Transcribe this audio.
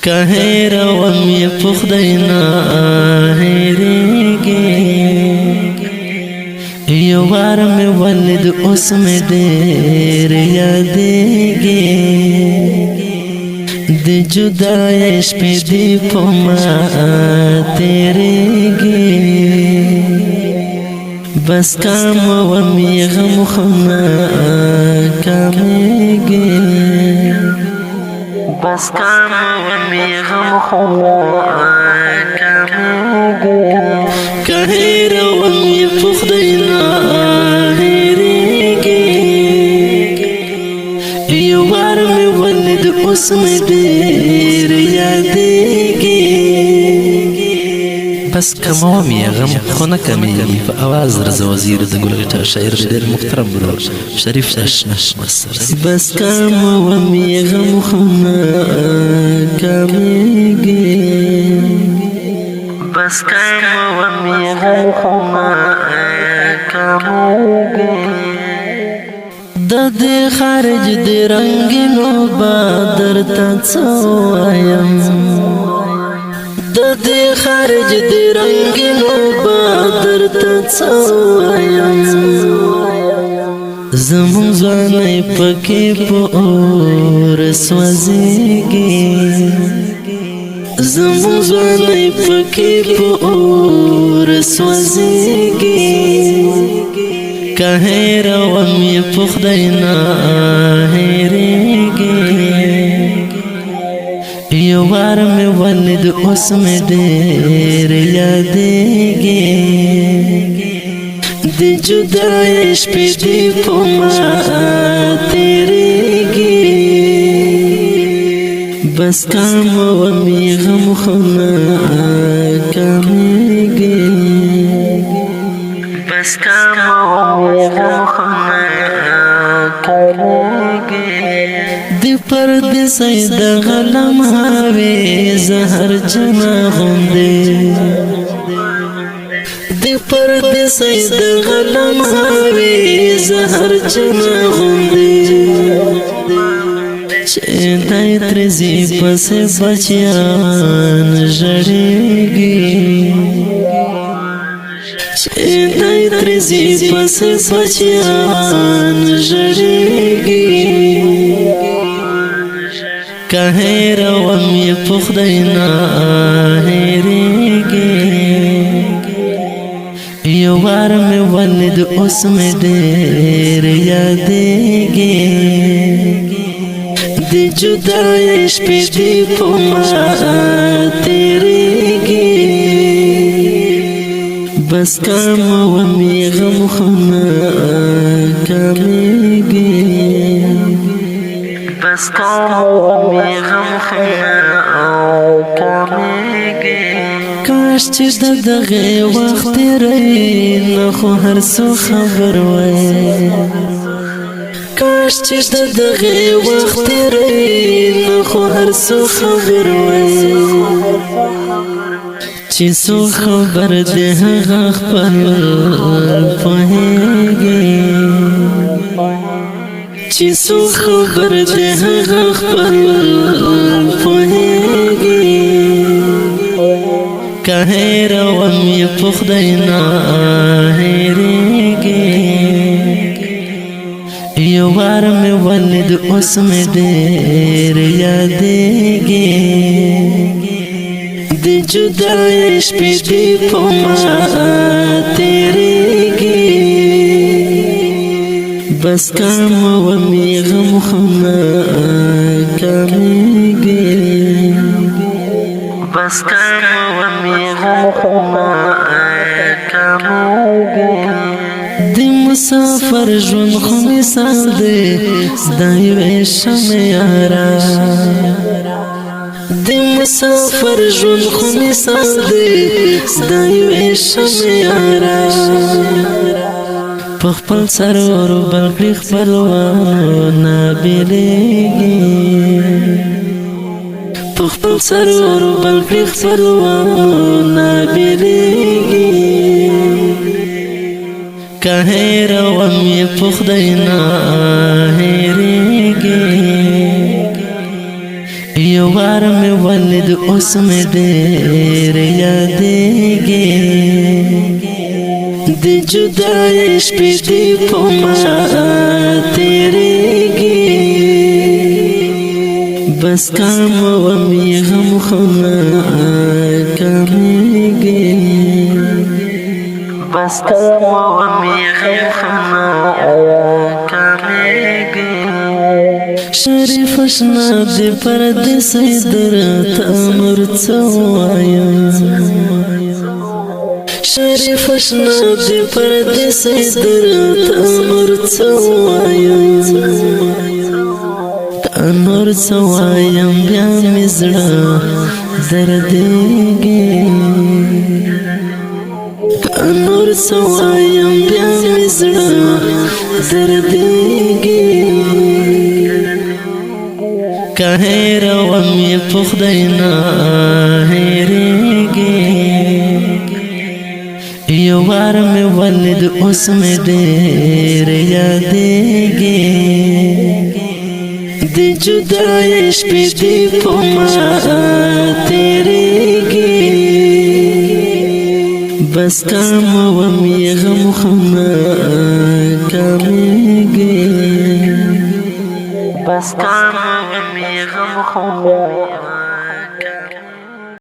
که روم یې په خدای نه هېرېږي یو وار مې ولید اوس مې ډېر یادېږي د جدای شپې دې په ما تېرېږي بس کام وم یې غم خو نه کامېږي بس کام وم یې غم خو نه کامېږي که هېروم یې په خدای نه هېرېږي یو وار مې ولید اوس مې ډېر یادېږي بس کموم یې غم خو نه کمیږي په اواز رضا وزیر د ګلغټا شاعر ډېر محترم ورور شریف اشنا بس کموم یې غم خو نه کمیږي بس کموم یې غم خو نه کمیږي د دې خارج د رنگینو بادر ته څه وایم د دې خارج د رنگینو بادر ته څه وایم زموږ ځوانۍ پکې په اور سوځېږي زموږ ځوانۍ پکې په اور سوځېږي که هېروم یې په خدای نه هېرېږي یو وار مې ولید اوس مې ډېر یادېږي د جدای شپې دې په ما تېرېږي بس کام وم یې غم خو نه کامېږي بس کام وم یې غم خو نه کامېږي د پردیسۍ د غلم هاوې زهر جنا غوندې د پردیسۍ د غلم هاوې زهر جنا غوندې چې دای ترې پسې بچیان ژړېږي چې دای ترې پسې بچیان ژړېږي که هېروم یې په خدای نه هېرېږي یو وار مې ولید اوس مې ډېر یادېږي د جدای شپې دې په ما تېرېږي بس کام وم یې غم خو نه کامېږي بس کام وم یې غم خو نه کامېږي کاش چې د دغې وخت تېروي نه خو هر څه خبر وای کاش چې د دغې وخت تېروي نه خو هر څه خبر وای چې څو خبر دې هغه خپل پوهېږي چې څو خبر دې هغه خپل پوهېږي که هېروم یې په خدای نه هېرېږي یو وار مې ولید اوس مې ډېر یادېږي د جدای شپې دې په ما تېرېږي بس کام وم یې غم خو نه کامېږي بس کام وم یې غم خو نه کامېږي د مسافر ژوند خو مثال دی د یوې شمعې یاره د مسافر ژوند خو مثال دی د یوې شمعې یاره په خپل سرور بل کړي خپلوانو نه بېلېږي په خپل سرور بل کړي خپلوانو نه بېلېږي که هېروم یې په خدای نه هېرېږي یو وار می ولید اوس می ډېر یادېږي د جدای شپې دې په ما تېرېږي بس کام ومې غم خونه کمېږي بس کام ومې غم خونه کمېږي شریف اشنا دې پردیسۍ درته نور څه وایم شریف اشنا دې پردیسۍ درته نور څه وایم نور څه وایم بیا مې زړه دردېږي نور څه وایم بیا مې زړه دردېږي که هېروم یې په خدای نه هېرېږي یو وار مې ولید اوس مې ډېر یادېږي د جدای شپې دې په ما تېرېږي بس کام ومې غم خونه کمېږي بس کام ومې غم خونه